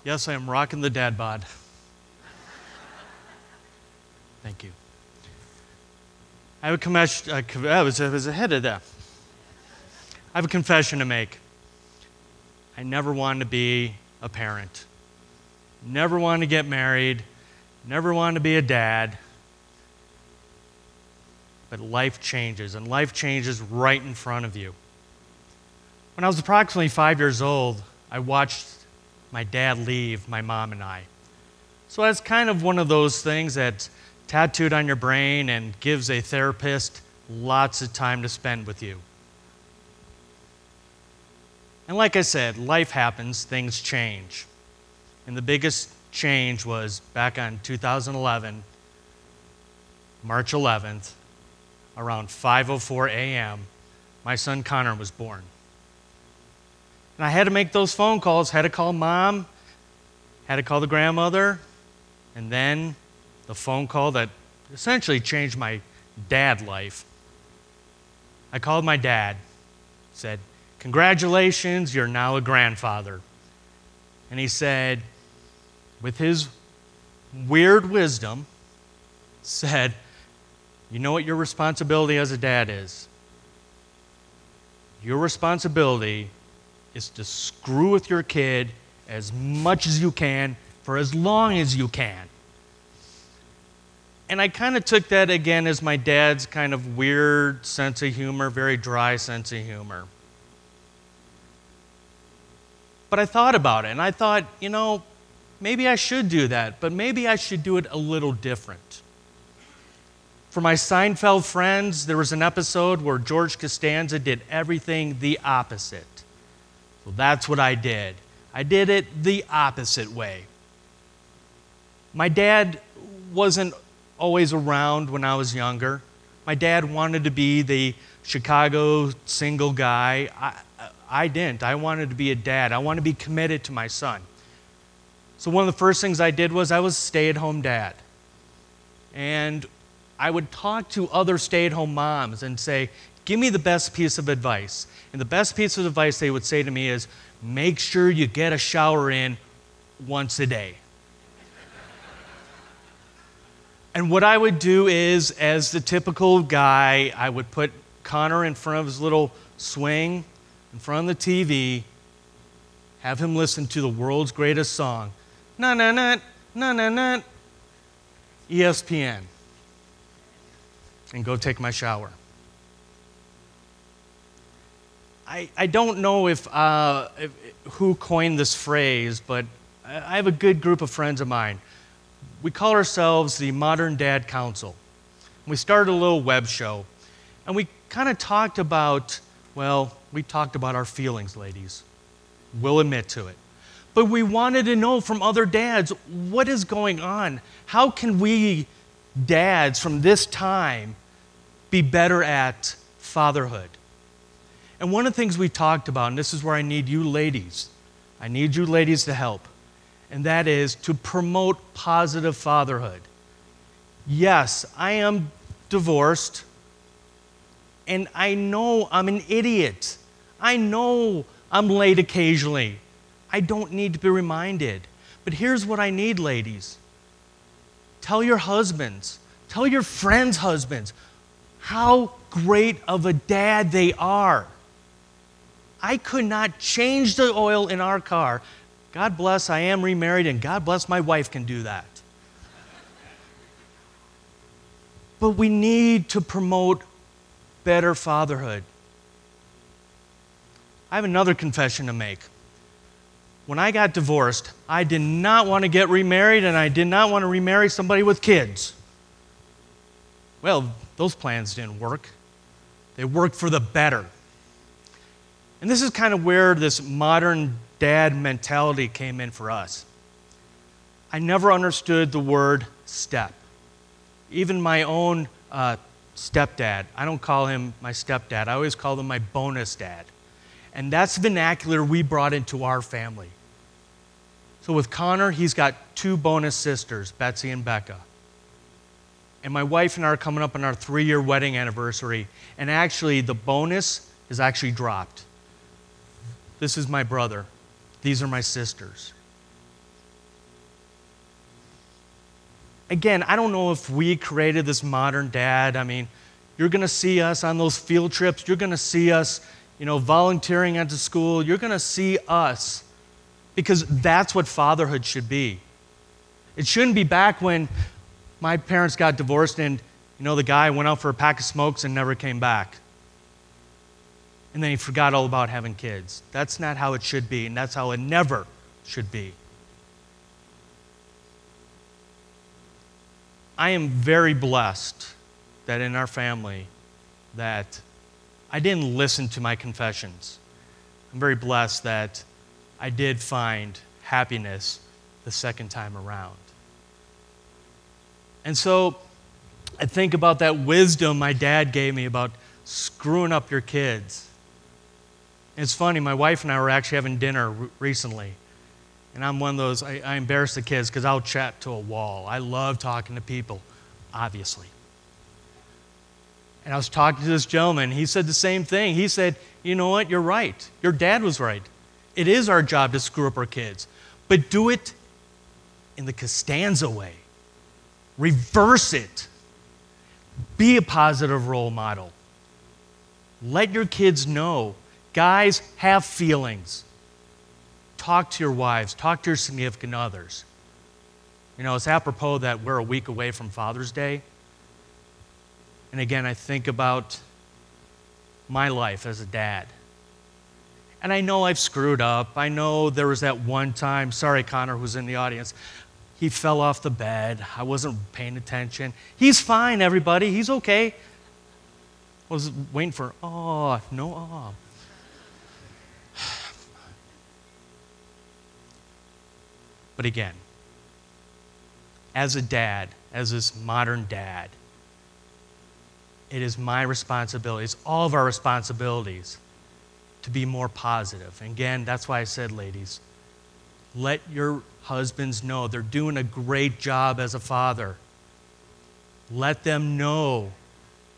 Yes, I am rocking the dad bod. Thank you. I have a confession. I was ahead of that. I have a confession to make. I never wanted to be a parent. Never wanted to get married. Never wanted to be a dad. But life changes, and life changes right in front of you. When I was approximately 5 years old, I watched my dad leave my mom and I. So that's kind of one of those things that's tattooed on your brain and gives a therapist lots of time to spend with you. And like I said, life happens, things change. And the biggest change was back on 2011, March 11th, around 5:04 a.m., my son Connor was born. And I had to make those phone calls, had to call mom, had to call the grandmother, and then the phone call that essentially changed my dad life. I called my dad, said, "Congratulations, you're now a grandfather." And he said, with his weird wisdom, said, "You know what your responsibility as a dad is? Your responsibility is to screw with your kid as much as you can for as long as you can." And I kind of took that again as my dad's kind of weird sense of humor, very dry sense of humor. But I thought about it, and I thought, you know, maybe I should do that, but maybe I should do it a little different. For my Seinfeld friends, there was an episode where George Costanza did everything the opposite. Well, that's what I did. I did it the opposite way. My dad wasn't always around when I was younger. My dad wanted to be the Chicago single guy. I didn't. I wanted to be a dad. I wanted to be committed to my son. So one of the first things I did was I was a stay-at-home dad. And I would talk to other stay-at-home moms and say, "Give me the best piece of advice." And the best piece of advice they would say to me is, "Make sure you get a shower in once a day." And what I would do is, as the typical guy, I would put Connor in front of his little swing, in front of the TV, have him listen to the world's greatest song, na na na na na na, ESPN, and go take my shower. I don't know if who coined this phrase, but I have a good group of friends of mine. We call ourselves the Modern Dad Council. We started a little web show, and we kind of talked about, well, we talked about our feelings, ladies. We'll admit to it. But we wanted to know from other dads, what is going on? How can we dads from this time be better at fatherhood? And one of the things we talked about, and this is where I need you ladies to help, and that is to promote positive fatherhood. Yes, I am divorced, and I know I'm an idiot. I know I'm late occasionally. I don't need to be reminded. But here's what I need, ladies. Tell your husbands, tell your friends' husbands, how great of a dad they are. I could not change the oil in our car. God bless, I am remarried, and God bless, my wife can do that. But we need to promote better fatherhood. I have another confession to make. When I got divorced, I did not want to get remarried, and I did not want to remarry somebody with kids. Well, those plans didn't work. They worked for the better. And this is kind of where this modern dad mentality came in for us. I never understood the word step. Even my own stepdad, I don't call him my stepdad. I always call him my bonus dad. And that's vernacular we brought into our family. So with Connor, he's got 2 bonus sisters, Betsy and Becca. And my wife and I are coming up on our 3-year wedding anniversary. And actually, the bonus is actually dropped. This is my brother. These are my sisters. again, I don't know if we created this modern dad. I mean, you're going to see us on those field trips. You're going to see us, volunteering at the school. You're going to see us because that's what fatherhood should be. It shouldn't be back when my parents got divorced and, the guy went out for a pack of smokes and never came back. And then he forgot all about having kids. That's not how it should be, and that's how it never should be. I am very blessed that in our family that I didn't listen to my confessions. I'm very blessed that I did find happiness the second time around. And so I think about that wisdom my dad gave me about screwing up your kids. And it's funny, my wife and I were actually having dinner recently. And I'm one of those, I embarrass the kids because I'll chat to a wall. I love talking to people, obviously. And I was talking to this gentleman. He said the same thing. He said, you know what, you're right. Your dad was right. It is our job to screw up our kids. But do it in the Costanza way. Reverse it. Be a positive role model. Let your kids know. Guys, have feelings. Talk to your wives. Talk to your significant others. It's apropos that we're a week away from Father's Day. And again, I think about my life as a dad. And I know I've screwed up. I know there was that one time, sorry, Connor, who's in the audience, he fell off the bed. I wasn't paying attention. He's fine, everybody. He's okay. I was waiting for, no. But again, as a dad, as this modern dad, it is my responsibility, it's all of our responsibilities to be more positive. And again, that's why I said, ladies, let your husbands know they're doing a great job as a father. Let them know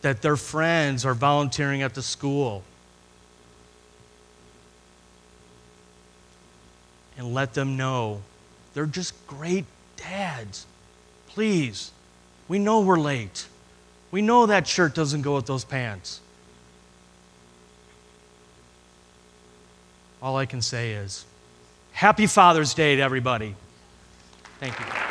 that their friends are volunteering at the school. And let them know they're just great dads. Please, we know we're late. We know that shirt doesn't go with those pants. All I can say is, Happy Father's Day to everybody. Thank you.